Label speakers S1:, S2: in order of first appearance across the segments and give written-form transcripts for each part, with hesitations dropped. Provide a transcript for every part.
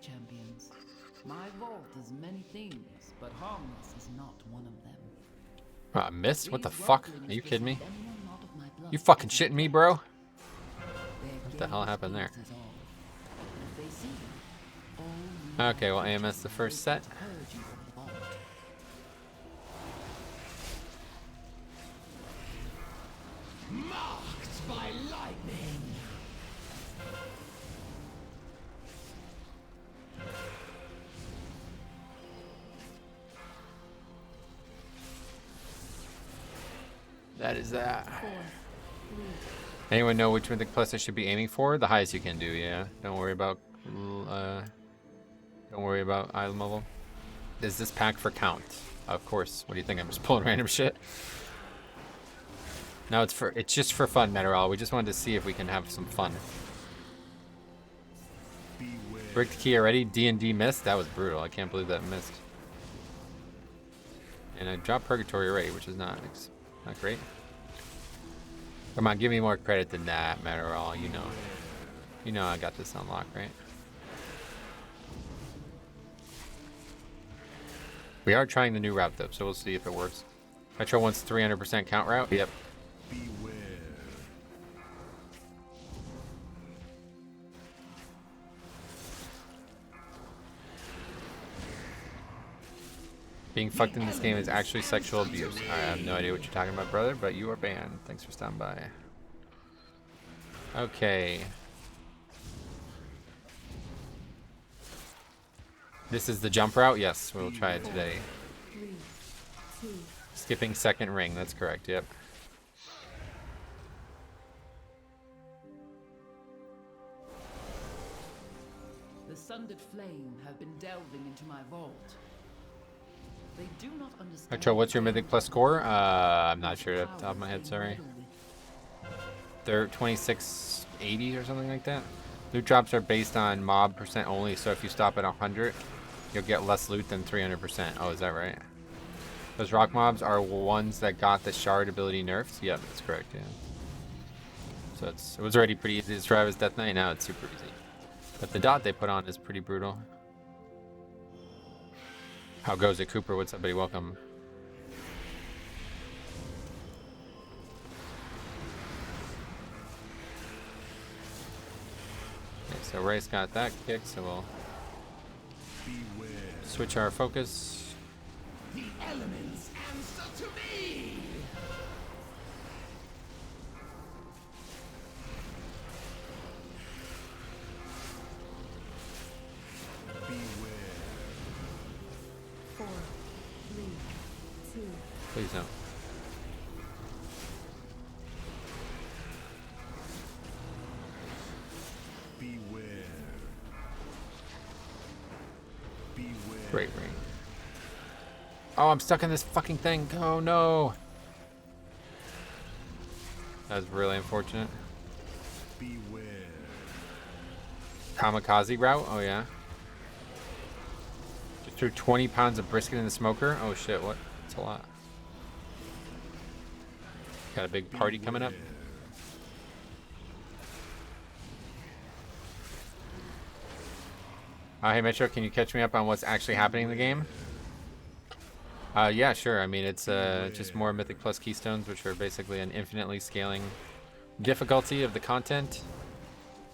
S1: champions. My vault is many things, but harmless is not one of them.
S2: Mist? What the fuck? Are you kidding me? You fucking shitting me, bro? What the hell happened there? Okay, well, AMS the first set.
S3: Marked by lightning.
S2: That is that. Anyone know which Mythic Plus I should be aiming for? The highest you can do, yeah. Don't worry about item level. Is this pack for count? Of course. What do you think? I'm just pulling random shit. No, it's just for fun, Meteorol. We just wanted to see if we can have some fun. Bricked key already. D&D missed. That was brutal. I can't believe that missed. And I dropped Purgatory already, which is not great. Come on, give me more credit than that, Meteorol. You know I got this unlocked, right? We are trying the new route though, so we'll see if it works. Metro wants 300% count route. Yep.
S3: Beware.
S2: Being fucked in this game is actually sexual abuse. I have no idea what you're talking about, brother, but you are banned. Thanks for stopping by. Okay. This is the jump route? Yes, we'll try it today. Skipping second ring, that's correct, yep.
S1: The sundered flame have been delving into my vault. They do not understand.
S2: Metro, what's your Mythic Plus score? I'm not sure off the top of my head, sorry. They're 2680 or something like that. Loot drops are based on mob percent only, so if you stop at 100, you'll get less loot than 300%. Oh, is that right? Those rock mobs are ones that got the shard ability nerfed? Yep, that's correct, yeah. So it was already pretty easy to survive as Death Knight, now it's super easy. But the dot they put on is pretty brutal. How goes it, Cooper? What's up, buddy? Welcome. Okay, so Ray's got that kick, so we'll switch our focus.
S3: The elements answer to me. Beware.
S4: 4, 3, 2.
S2: Please don't.
S3: Beware. Beware.
S2: Great ring. Oh, I'm stuck in this fucking thing. Oh no. That was really unfortunate.
S3: Beware.
S2: Kamikaze route? Oh yeah. Just threw 20 pounds of brisket in the smoker? Oh shit, what? That's a lot. Got a big party coming up. Hey Metro, can you catch me up on what's actually happening in the game? Yeah, sure. I mean, it's just more Mythic Plus keystones, which are basically an infinitely scaling difficulty of the content.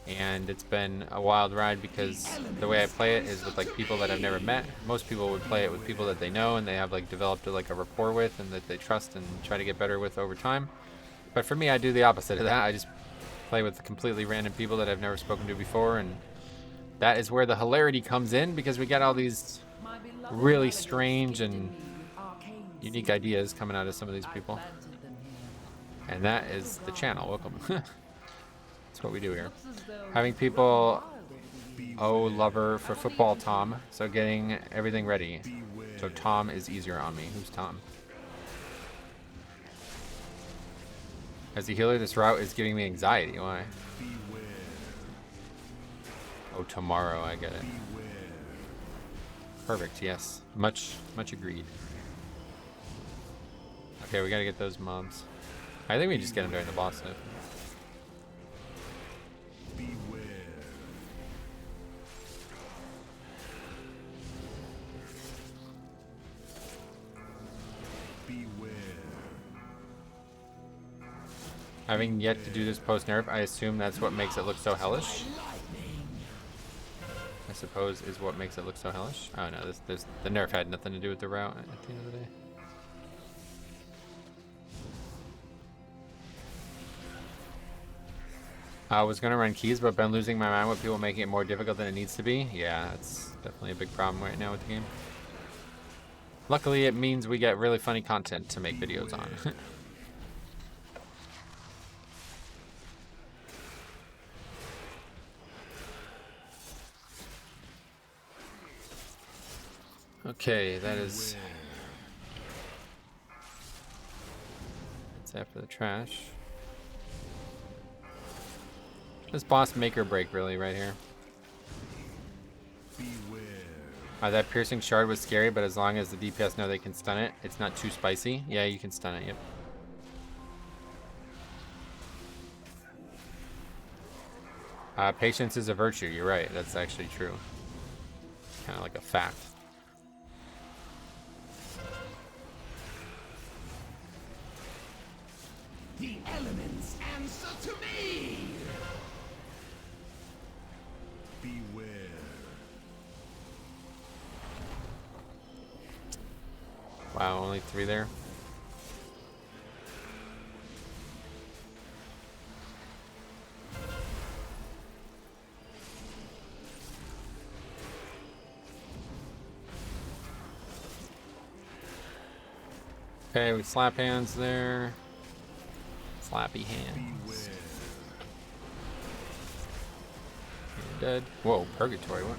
S2: And it's been a wild ride because the way I play it is with like people that I've never met. Most people would play it with people that they know and they have like developed like a rapport with and that they trust and try to get better with over time. But for me, I do the opposite of that. I just play with completely random people that I've never spoken to before, and that is where the hilarity comes in because we get all these really strange and unique ideas coming out of some of these people. And that is the channel. Welcome. That's what we do here. Having people lover for football Tom, so getting everything ready. So Tom is easier on me. Who's Tom? As a healer, this route is giving me anxiety. Why? Oh, tomorrow, I get it. Perfect, yes. Much agreed. Okay, we gotta get those mobs. I think we just get them during the boss fight. Having yet to do this post-nerf, I assume that's what makes it look so hellish. I suppose is what makes it look so hellish. Oh no, the nerf had nothing to do with the route at the end of the day. I was gonna run keys, but been losing my mind with people making it more difficult than it needs to be. Yeah, that's definitely a big problem right now with the game. Luckily, it means we get really funny content to make videos on. Okay, that's after the trash. This boss make or break really right here. That piercing shard was scary, but as long as the DPS know they can stun it, it's not too spicy. Yeah, you can stun it, yep. Patience is a virtue, you're right. That's actually true. Kind of like a fact.
S3: The elements answer to me! Beware.
S2: Wow, only 3 there. Okay, we slap hands there. Slappy hands. You're dead. Whoa, purgatory, what?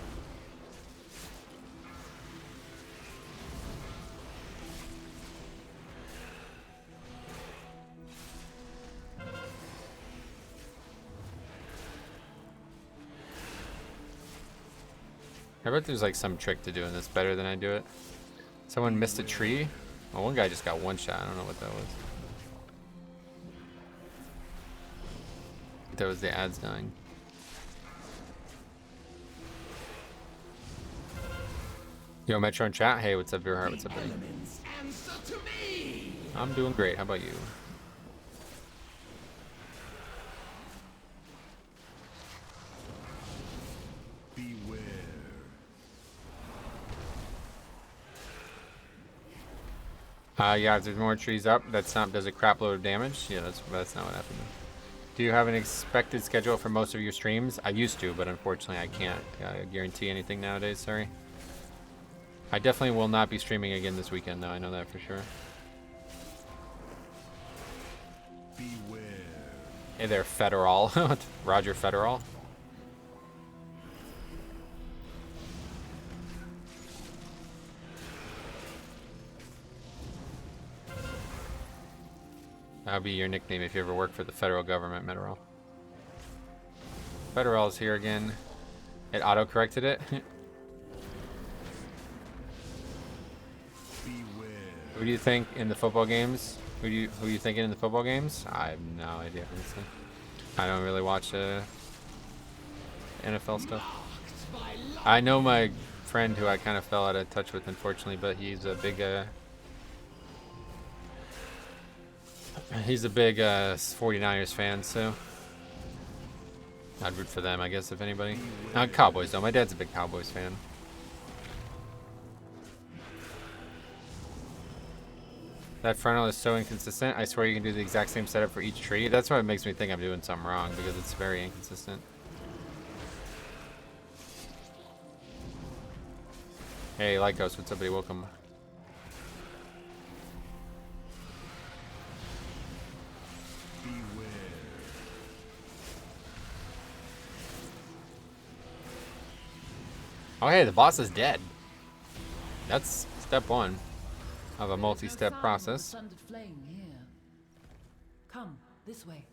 S2: I bet there's like some trick to doing this better than I do it. Someone missed a tree? Oh, one guy just got one shot. I don't know what that was. That was the ads dying. Yo, Metro in chat. Hey, what's up, your heart? What's up, buddy? I'm doing great. How about you? Yeah, if there's more trees up, does a crap load of damage. Yeah, that's not what happened. Do you have an expected schedule for most of your streams? I used to, but unfortunately I can't guarantee anything nowadays, sorry. I definitely will not be streaming again this weekend though, I know that for sure. Beware. Hey there, Federal. Roger Federal. That'll be your nickname if you ever work for the federal government, Federal. Federal's here again. It auto-corrected it. Who do you think in the football games? Who you thinking in the football games? I have no idea, honestly. I don't really watch NFL stuff. I know my friend who I kind of fell out of touch with, unfortunately, but he's a big 49ers fan, so I'd root for them, I guess, if anybody. Cowboys, though. My dad's a big Cowboys fan. That frontal is so inconsistent. I swear you can do the exact same setup for each tree. That's what makes me think I'm doing something wrong, because it's very inconsistent. Hey, Lycos, what's up, buddy? Welcome. Oh, hey, the boss is dead. That's step 1 of a multi-step process.
S1: Sundered flame here. Come this way.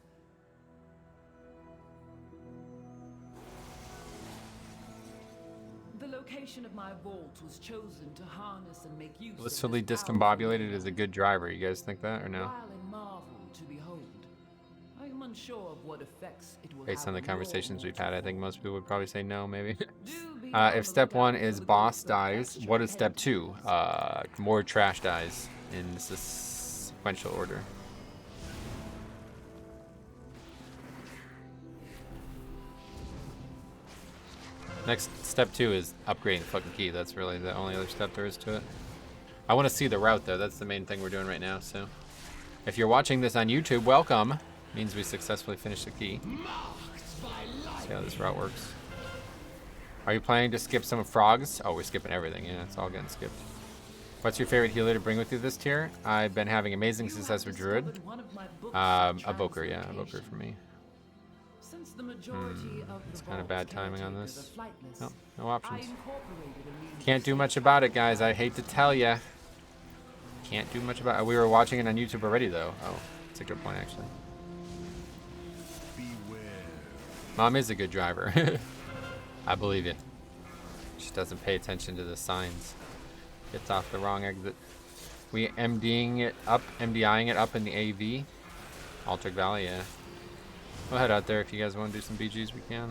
S1: The location of my vault was chosen to harness and make use
S2: Blissfully
S1: of this
S2: discombobulated is a good driver. You guys think that or no?
S1: While in marvel to behold, I am unsure of what effects it will
S2: Based
S1: have
S2: on the
S1: on your
S2: conversations we've
S1: mortal
S2: had, I think most people would probably say no, maybe.
S1: form.
S2: If step 1 is boss dies, what is step 2? More trash dies in sequential order. Next step 2 is upgrading the fucking key. That's really the only other step there is to it. I want to see the route though. That's the main thing we're doing right now. So if you're watching this on YouTube, welcome. Means we successfully finished the key. See how this route works. Are you planning to skip some frogs? Oh, we're skipping everything. Yeah, it's all getting skipped. What's your favorite healer to bring with you this tier? I've been having amazing success with Druid. Evoker, yeah, Evoker for me.
S1: Since the majority of
S2: It's
S1: the
S2: kind of bad
S1: vault's
S2: timing on
S1: caretakers
S2: this.
S1: are flightless,
S2: Nope, no options.
S1: I incorporated a means
S2: Can't do much about it, guys. I hate to tell ya. Can't do much about it. We were watching it on YouTube already, though. Oh, that's a good point, actually. Mom is a good driver. I believe you. She doesn't pay attention to the signs. Gets off the wrong exit. We MDing it up, MDIing it up in the AV. Altered Valley, yeah. We'll head out there if you guys want to do some BGs, we can.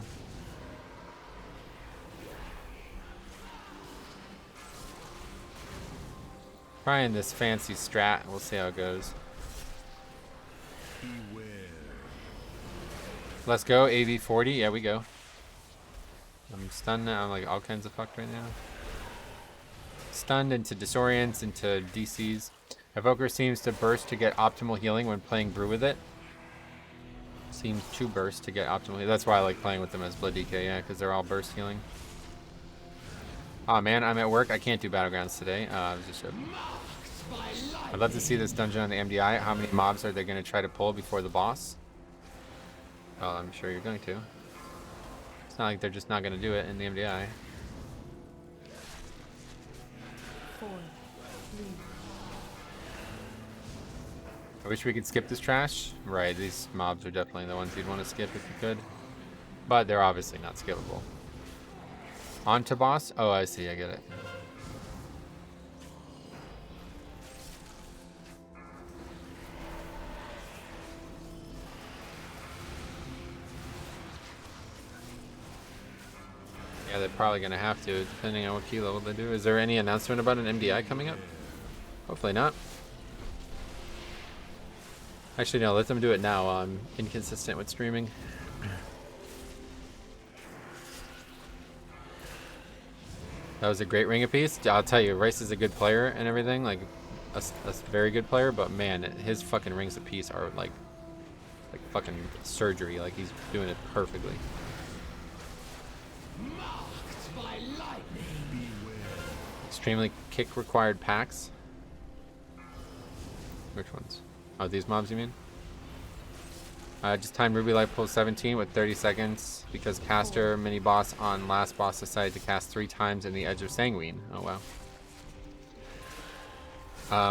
S2: Trying this fancy strat. We'll see how it goes. Let's go, AV40. Yeah, we go. I'm stunned now. I'm like all kinds of fucked right now. Stunned into disorients, into DCs. Evoker seems to burst to get optimal healing when playing Brew with it. Seems to burst to get optimal healing. That's why I like playing with them as Blood DK, yeah, because they're all burst healing. Oh man, I'm at work. I can't do Battlegrounds today. I was just joking. I'd love to see this dungeon on the MDI. How many mobs are they going to try to pull before the boss? Well, I'm sure you're going to. It's not like they're just not going to do it in the MDI.
S4: 4, 3.
S2: I wish we could skip this trash. Right, these mobs are definitely the ones you'd want to skip if you could. But they're obviously not skippable. On to boss? Oh, I see, I get it. Yeah, they're probably going to have to, depending on what key level they do. Is there any announcement about an MDI coming up? Hopefully not. Actually, no, let them do it now. I'm inconsistent with streaming. That was a great ring of peace. I'll tell you, Rice is a good player and everything, like a very good player, but man, his fucking rings of peace are like fucking surgery. Like he's doing it perfectly. Extremely kick required packs. Which ones? Oh, these mobs you mean? Just timed Ruby Light Pull 17 with 30 seconds because caster mini boss on last boss decided to cast 3 times in the Edge of Sanguine. Oh wow.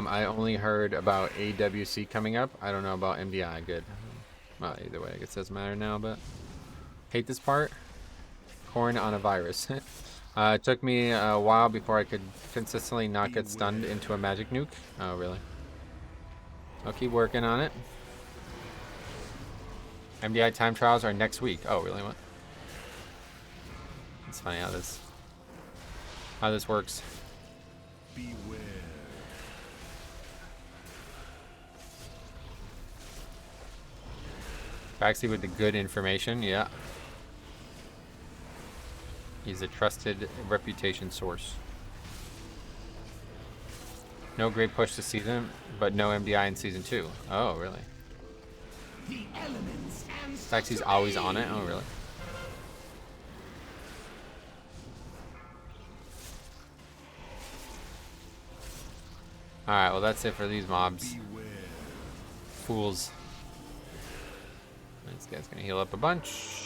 S2: I only heard about AWC coming up. I don't know about MDI. Good. Well, either way, I guess it doesn't matter now, but hate this part. Corn on a virus. It took me a while before I could consistently not get stunned into a magic nuke. Oh, really? I'll keep working on it. MDI time trials are next week. Oh, really? What? It's funny how this works.
S3: Beware.
S2: Baxi with the good information, yeah. He's a trusted reputation source. No great push this season, but no MDI in season 2. Oh, really?
S3: The elements and
S2: Baxi's always on it. Oh, really? Alright, well that's it for these mobs. Fools. This guy's gonna heal up a bunch.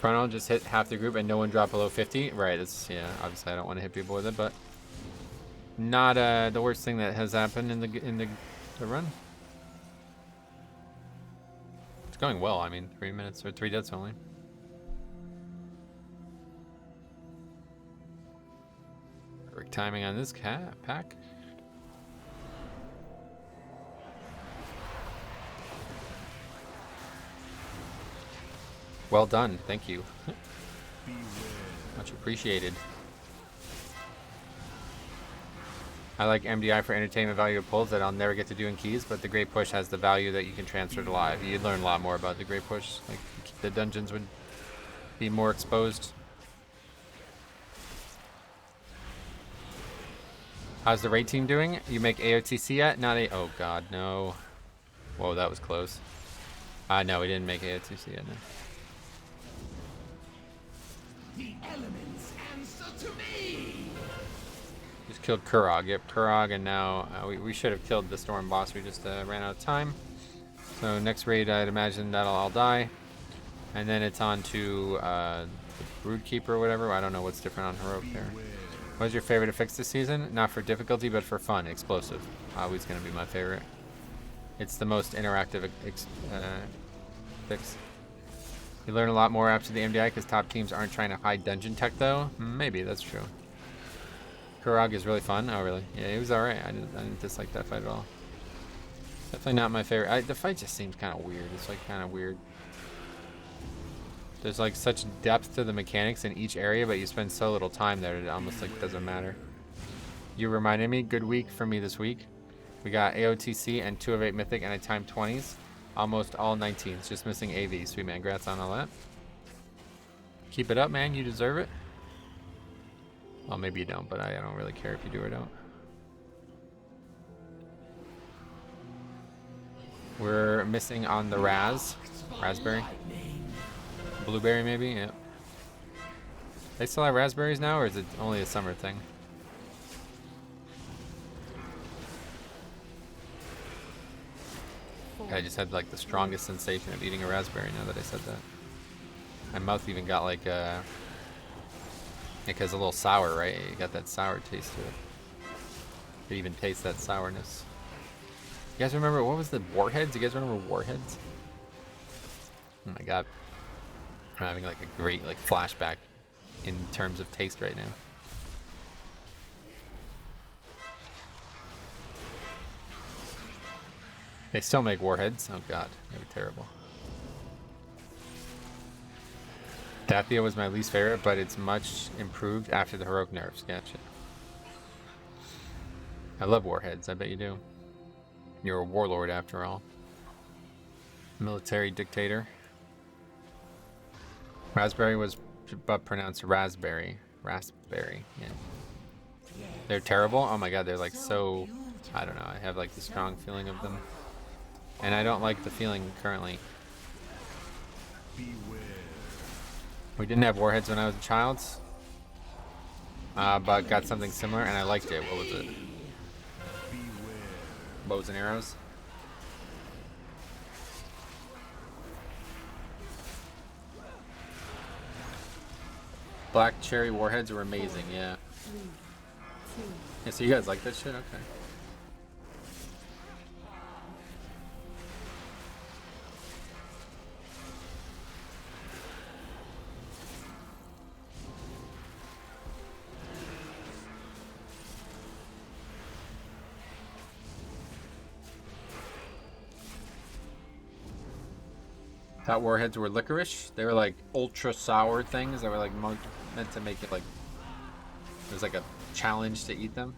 S2: Chrono just hit half the group and no one dropped below 50. Right, that's, yeah, obviously I don't want to hit people with it, but not the worst thing that has happened in the run. It's going well. I mean, 3 minutes or 3 deaths only. Perfect timing on this pack. Well done, thank you. Much appreciated. I like MDI for entertainment value of pulls that I'll never get to do in keys, but the Great Push has the value that you can transfer to live. You'd learn a lot more about the Great Push. Like, the dungeons would be more exposed. How's the raid team doing? You make AOTC yet? Not a. Oh god, no. Whoa, that was close. No, we didn't make AOTC yet. No.
S3: The elements answer to me.
S2: Just killed Kurog. Yep, Kurog, and now we should have killed the Storm boss. We just ran out of time. So next raid, I'd imagine that'll all die, and then it's on to the Broodkeeper or whatever. I don't know what's different on Heroic there. What's your favorite affix this season? Not for difficulty, but for fun. Explosive. Always going to be my favorite. It's the most interactive fix. You learn a lot more after the MDI because top teams aren't trying to hide dungeon tech, though. Maybe, that's true. Kurog is really fun. Oh, really? Yeah, he was alright. I didn't dislike that fight at all. Definitely not my favorite. The fight just seems kind of weird. It's like kind of weird. There's like such depth to the mechanics in each area, but you spend so little time there it almost like doesn't matter. You reminded me, good week for me this week. We got AOTC and 2 of 8 Mythic and I timed 20s. Almost all 19s, just missing AV. Sweet man, congrats on all that. Keep it up, man, you deserve it. Well, maybe you don't, but I don't really care if you do or don't. We're missing on the raspberry. Blueberry maybe, yeah. They still have raspberries now, or is it only a summer thing? I just had like the strongest sensation of eating a raspberry now that I said that. My mouth even got like because a little sour, right? You got that sour taste to it. You even taste that sourness. You guys remember, what was the Warheads? You guys remember Warheads? Oh my god. I'm having like a great like flashback in terms of taste right now. They still make Warheads. Oh god, that'd be terrible. Dathia was my least favorite, but it's much improved after the heroic nerfs. Gotcha. I love Warheads, I bet you do. You're a warlord after all. Military dictator. Raspberry was but pronounced raspberry. Raspberry, yeah. They're terrible? Oh my god, they're like so... I don't know, I have like the strong feeling of them. And I don't like the feeling currently. We didn't have Warheads when I was a child. But got something similar and I liked it. What was it? Bows and arrows? Black cherry warheads were amazing, yeah. Yeah, so you guys like that shit? Okay. Thought warheads were licorice. They were like ultra sour things that were like meant to make it like it was like a challenge to eat them.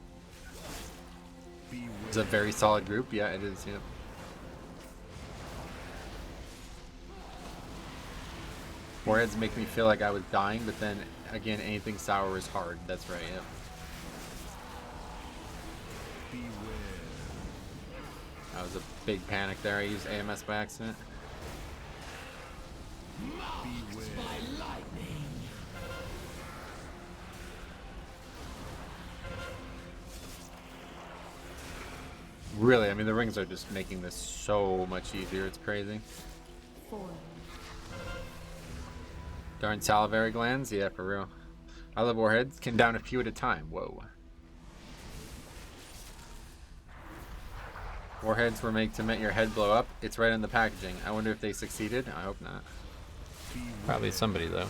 S2: It's a very solid group. Yeah, it is. Yeah. Warheads make me feel like I was dying, but then again, anything sour is hard. That's right. Yep. That was a big panic there. I used AMS by accident.
S3: By lightning.
S2: Really, I mean, the rings are just making this so much easier. It's crazy.
S4: 4.
S2: Darn salivary glands? Yeah, for real. I love warheads. Can down a few at a time. Whoa. Warheads were made to make your head blow up. It's right on the packaging. I wonder if they succeeded. I hope not. Probably somebody, though.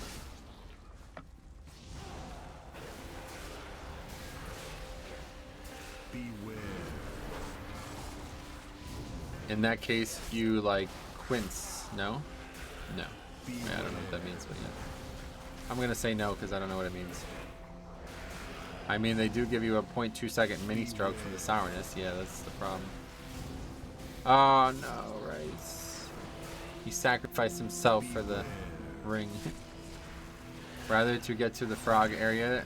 S2: In that case, you like quince, no? No. I don't know what that means, but yeah. I'm gonna say no because I don't know what it means. I mean, they do give you a 0.2-second mini stroke from the sourness. Yeah, that's the problem. Oh no, Rice. He sacrificed himself for the ring. Rather do the frog area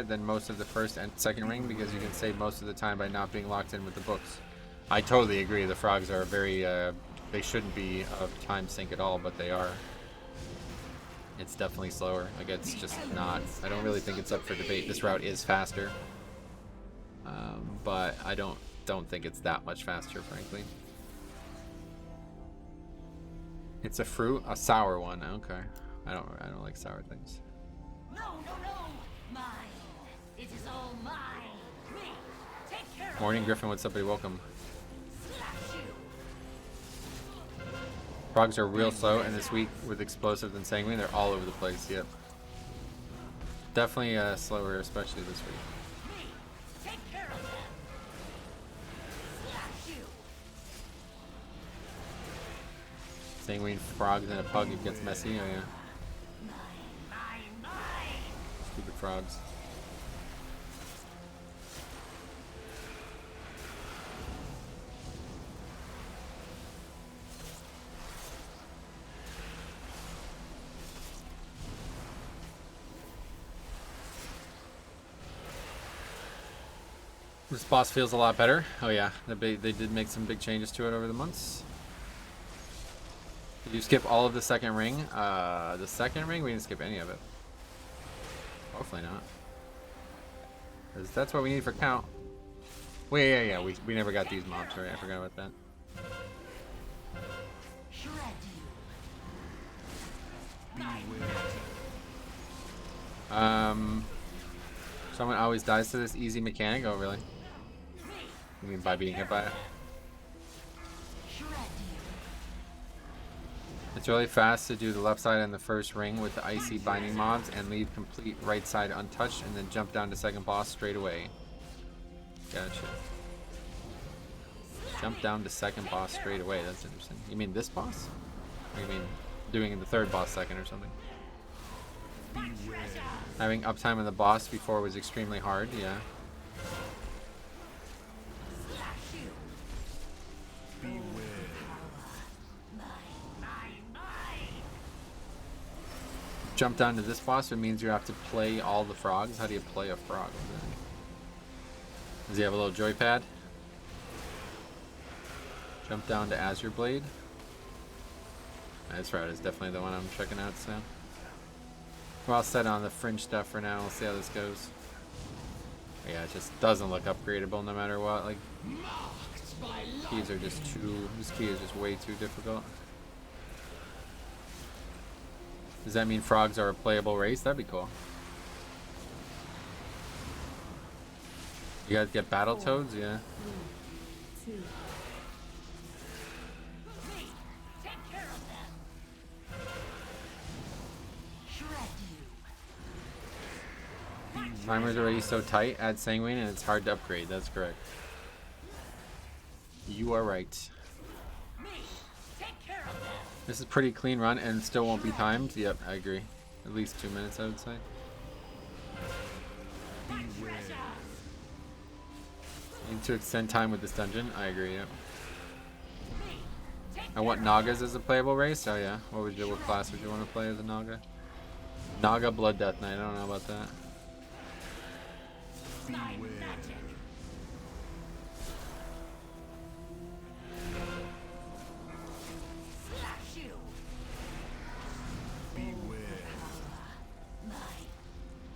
S2: than most of the first and second ring, because you can save most of the time by not being locked in with the books. I totally agree. The frogs are very, they shouldn't be a time sink at all, but they are. It's definitely slower. Like, it's just not, I don't really think it's up for debate. This route is faster. But I don't think it's that much faster, frankly. It's a fruit, a sour one. Okay. I don't like sour things.
S3: No, mine. It is all mine. Me, take care of
S2: Morning, Griffin. What's up, buddy? Welcome.
S3: slash you.
S2: Frogs are real slow, and this week with explosive and sanguine, they're all over the place. Yep. Definitely slower, especially this week.
S3: Me, take care of them. Slash you.
S2: Sanguine frogs in a pug, it gets messy. Oh yeah.
S3: Mine.
S2: Stupid frogs. This boss feels a lot better. Oh yeah, they did make some big changes to it over the months. Did you skip all of the second ring? The second ring? We didn't skip any of it. Hopefully not. 'Cause that's what we need for count. Wait, yeah. We never got these mobs, right? I forgot about that.
S3: Shred you.
S2: Someone always dies to this easy mechanic. Oh really? You mean by being hit by it?
S3: Shred you.
S2: It's really fast to do the left side in the first ring with the icy binding mobs and leave complete right side untouched and then jump down to second boss straight away. Gotcha. Jump down to second boss straight away. That's interesting. You mean this boss? Or you mean doing the third boss second or something? Having uptime on the boss before was extremely hard, yeah.
S3: Slash you. Mine.
S2: Jump down to this boss, it means you have to play all the frogs. How do you play a frog? Does he have a little joypad? Jump down to Azure Blade. This route is definitely the one I'm checking out soon. We're all set on the fringe stuff for now. We'll see how this goes. Yeah, it just doesn't look upgradable no matter what. Like, keys are just too... This key is just way too difficult. Does that mean frogs are a playable race? That'd be cool. You guys get battle toads? Yeah.
S4: 2.
S3: Me, take care of them. Shred you.
S2: Timer's already so tight, add sanguine, and it's hard to upgrade. That's correct. You are right.
S3: Me, take care of them.
S2: This is a pretty clean run and still won't be timed. Yep, I agree. At least 2 minutes, I would say. Need to extend time with this dungeon. I agree, yep. I want Nagas as a playable race. Oh yeah. What class would you want to play as a Naga? Naga Blood Death Knight. I don't know about that.
S3: Slash you.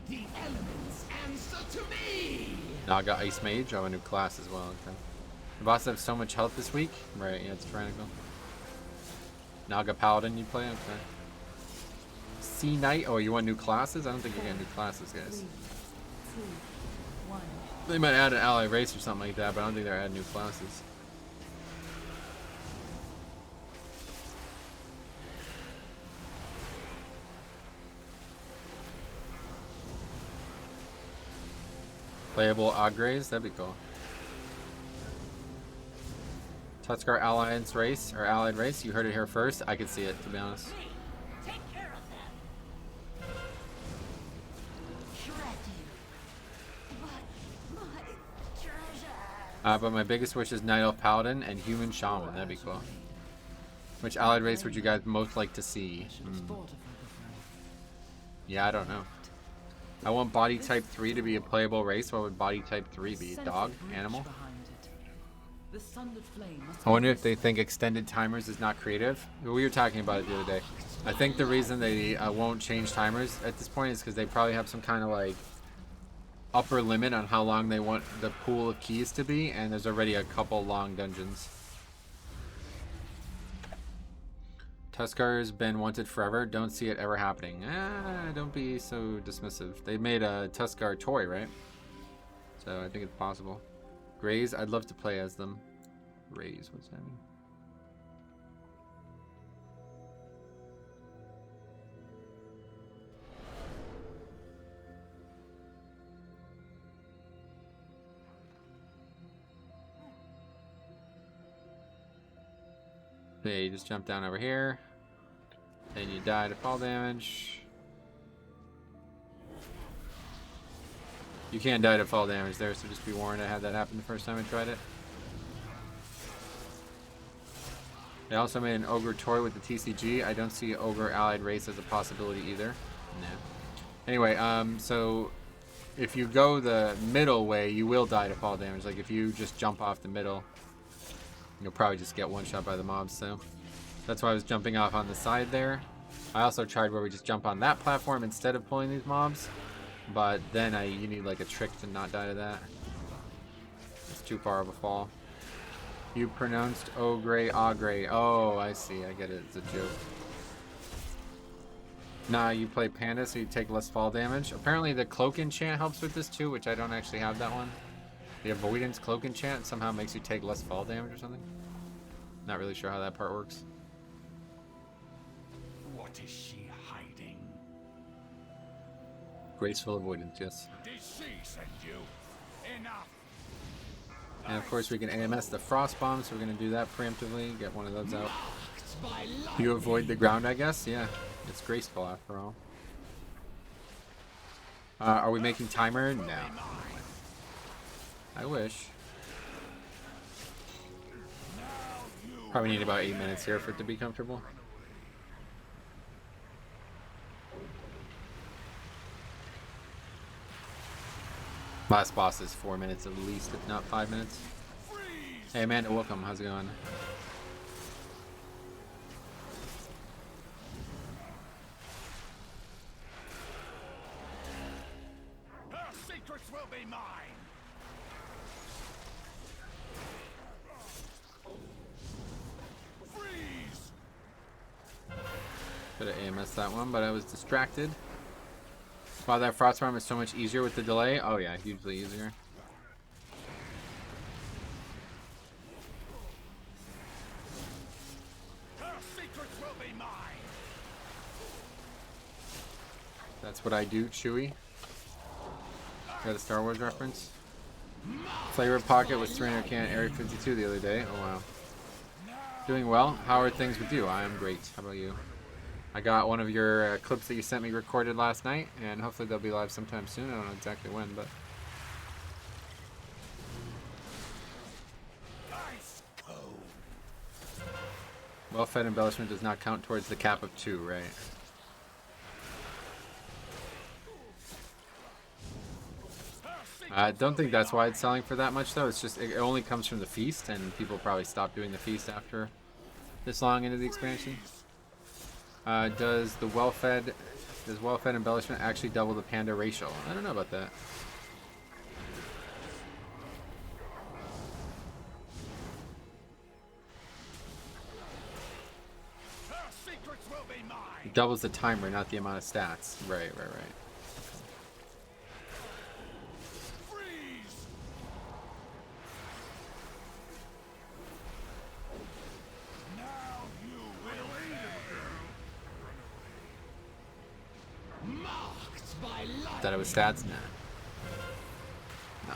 S3: The elements answer to me.
S2: Naga Ice Mage. Oh, a new class as well. Okay. The boss have so much health this week. Right, yeah, it's tyrannical. Naga Paladin you play? Okay. Sea Knight. Oh, you want new classes? I don't think you're getting new classes, guys.
S4: 3, 2, 1.
S2: They might add an ally race or something like that, but I don't think they're adding new classes. Playable Ogres, that'd be cool. Tuskar Alliance race, or Allied race, you heard it here first. I could see it, to be honest.
S3: Take care of them. Shred you.
S2: But my biggest wish is Night Elf Paladin and Human Shaman. That'd be cool. Which allied race would you guys most like to see? Yeah, I don't know. I want body type 3 to be a playable race. What would body type 3 be? Dog? Animal? I wonder if they think extended timers is not creative. We were talking about it the other day. I think the reason they won't change timers at this point is because they probably have some kind of like upper limit on how long they want the pool of keys to be, and there's already a couple long dungeons. Tuskar's been wanted forever. Don't see it ever happening. Don't be so dismissive. They made a Tuskar toy, right? So I think it's possible. Greys, I'd love to play as them. Greys, what's that mean? Okay, you just jump down over here. Then you die to fall damage. You can die to fall damage there, so just be warned. I had that happen the first time I tried it. They also made an ogre toy with the TCG. I don't see ogre allied race as a possibility either. No. Anyway, so if you go the middle way, you will die to fall damage. Like if you just jump off the middle, you'll probably just get one shot by the mobs. So that's why I was jumping off on the side there. I also tried where we just jump on that platform instead of pulling these mobs. But then you need like a trick to not die to that. It's too far of a fall. You pronounced ogre, agre. Oh, I see. I get it. It's a joke. Nah, you play panda, so you take less fall damage. Apparently the cloak enchant helps with this too, which I don't actually have that one. The avoidance cloak enchant somehow makes you take less fall damage or something. Not really sure how that part works.
S5: What is she hiding?
S2: Graceful avoidance, yes.
S5: Did she send you? Enough!
S2: And of course we can AMS the frost bomb, so we're gonna do that preemptively, get one of those out. You avoid the ground, I guess? Yeah, it's graceful after all. Are we making timer? No. I wish. Probably need about 8 minutes here for it to be comfortable. Last boss is 4 minutes at least, if not 5 minutes. Hey Amanda, welcome. How's it going?
S5: Her secrets will be mine. Freeze!
S2: Could have AMS that one, but I was distracted. Wow, that frost bomb is so much easier with the delay. Oh yeah, hugely easier.
S5: Her secrets will be mine.
S2: That's what I do, Chewie. Got a Star Wars reference. Flavor Pocket was 300 can Area 52 the other day. Oh wow. Doing well. How are things with you? I am great. How about you? I got one of your clips that you sent me recorded last night, and hopefully they'll be live sometime soon. I don't know exactly when, but...
S5: Ice cold.
S2: Well-fed embellishment does not count towards the cap of 2, right? I don't think that's why it's selling for that much, though. It's just, it only comes from the feast, and people probably stop doing the feast after this long into the expansion. Does well-fed embellishment actually double the panda racial? I don't know about that.
S5: Her secrets will be mine.
S2: It doubles the timer, not the amount of stats. Right.
S5: Freeze! Now you will pay. Marked by light.
S2: That it was stats? Nah. No.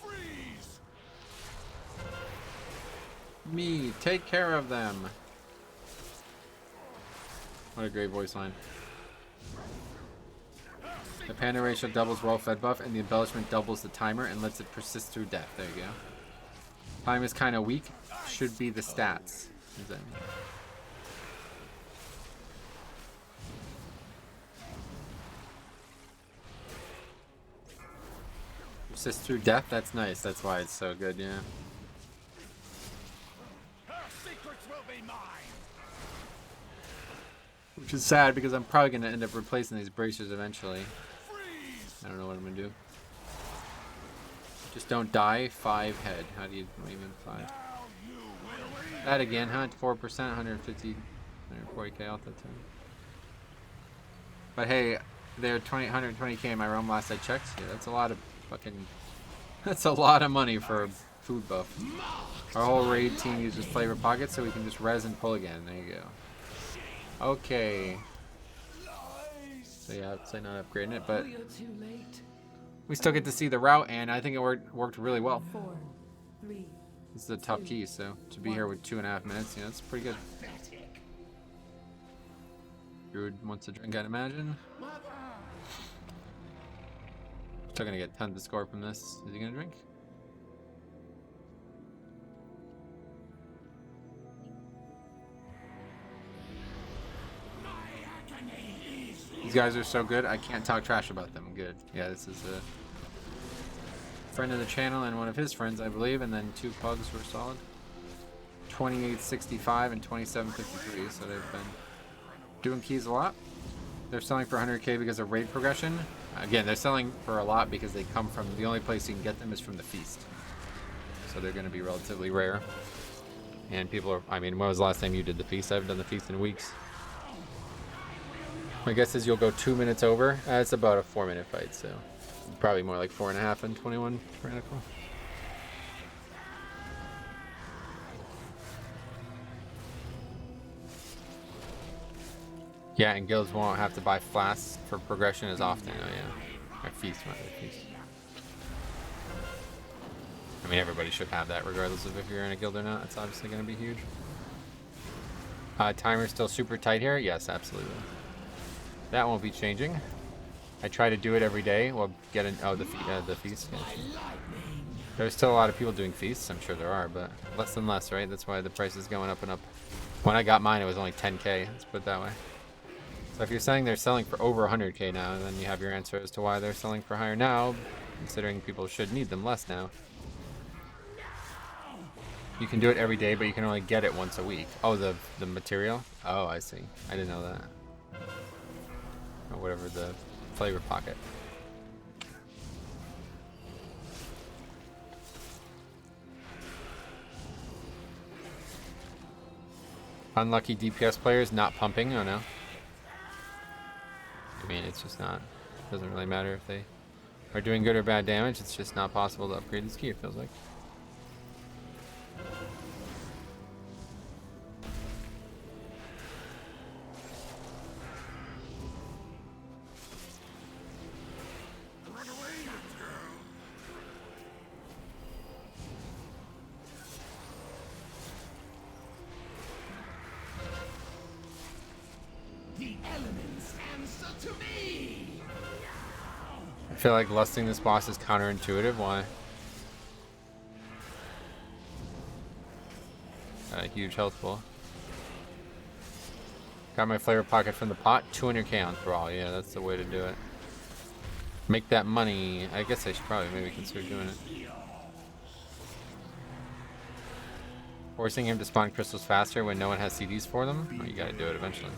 S5: Freeze!
S2: Me, take care of them. What a great voice line.
S5: Her
S2: The panda ratio doubles well-fed buff, and the embellishment doubles the timer and lets it persist through death. There you go. Time is kind of weak. Should be the stats. What does that mean? Persist through death? That's nice. That's why it's so good, yeah.
S5: Her secrets will be mine.
S2: Which is sad because I'm probably going to end up replacing these bracers eventually.
S5: Freeze.
S2: I don't know what I'm going to do. Just don't die. 5 head. How do you even 5?
S5: Now you will.
S2: That again, huh? 4%, 150, 140k off that time. But hey, they're 120k in my realm last I checked. Yeah, that's a lot of fucking... That's a lot of money for a food buff. Our whole raid team uses flavor pockets so we can just res and pull again. There you go. Okay. So yeah, I'd say not upgrading it, but
S1: Oh, you're too late.
S2: we still get to see the route, and I think it worked really well.
S4: 4, 3,
S2: This is the top key, so to be here with 2.5 minutes, you know, it's pretty good. Druid wants a drink, I'd imagine. Still gonna get tons of score from this. Is he gonna drink? These guys are so good, I can't talk trash about them. Good. Yeah, this is a friend of the channel and one of his friends, I believe, and then 2 pugs were solid. 28.65 and 27.53, so they've been doing keys a lot. They're selling for 100k because of raid progression. Again, they're selling for a lot because they come from, the only place you can get them is from the feast. So they're going to be relatively rare. And people are, I mean, when was the last time you did the feast? I haven't done the feast in weeks. My guess is you'll go 2 minutes over. It's about a 4-minute fight, so probably more like 4.5 and 21 critical. Yeah, and guilds won't have to buy flasks for progression as often. Oh yeah, or feast, rather, feast. I mean, everybody should have that, regardless of if you're in a guild or not. It's obviously going to be huge. Timer's still super tight here. Yes, absolutely. That won't be changing. I try to do it every day. Well, get an the feast. Yeah. There's still a lot of people doing feasts. I'm sure there are, but less and less, right? That's why the price is going up and up. When I got mine, it was only 10k. Let's put it that way. So if you're saying they're selling for over 100k now, then you have your answer as to why they're selling for higher now, considering people should need them less now. You can do it every day, but you can only get it once a week. Oh, the material? Oh, I see. I didn't know that. Or whatever, the flavor pocket. Unlucky DPS players not pumping? Oh no. I mean, it's just not, doesn't really matter if they are doing good or bad damage. It's just not possible to upgrade this key, it feels like. I feel like lusting this boss is counterintuitive. Why? Got a huge health pool. Got my flavor pocket from the pot. 200k on Thrall. Yeah, that's the way to do it. Make that money. I guess I should probably maybe consider doing it. Forcing him to spawn crystals faster when no one has CDs for them? Well, you gotta do it eventually.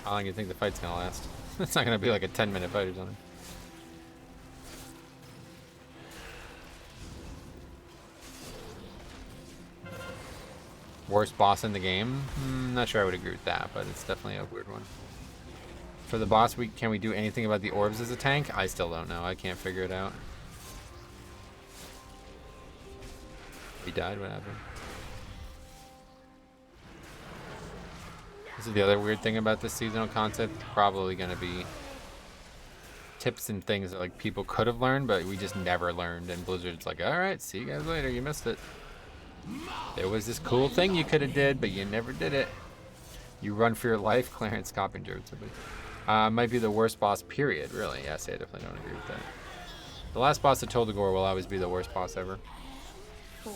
S2: How long do you think the fight's gonna last? It's not gonna be like a 10-minute fight or something. Worst boss in the game? Not sure I would agree with that, but it's definitely a weird one. For the boss, can we do anything about the orbs as a tank? I still don't know. I can't figure it out. He died? What happened? This is the other weird thing about this seasonal concept. Probably going to be tips and things that like people could have learned, but we just never learned. And Blizzard's like, all right, see you guys later. You missed it. There was this cool thing you could have did, but you never did it. You run for your life, Clarence Coppinger. Might be the worst boss, period, really. Yes, I definitely don't agree with that. The last boss of Toldagor will always be the worst boss ever.
S4: 4,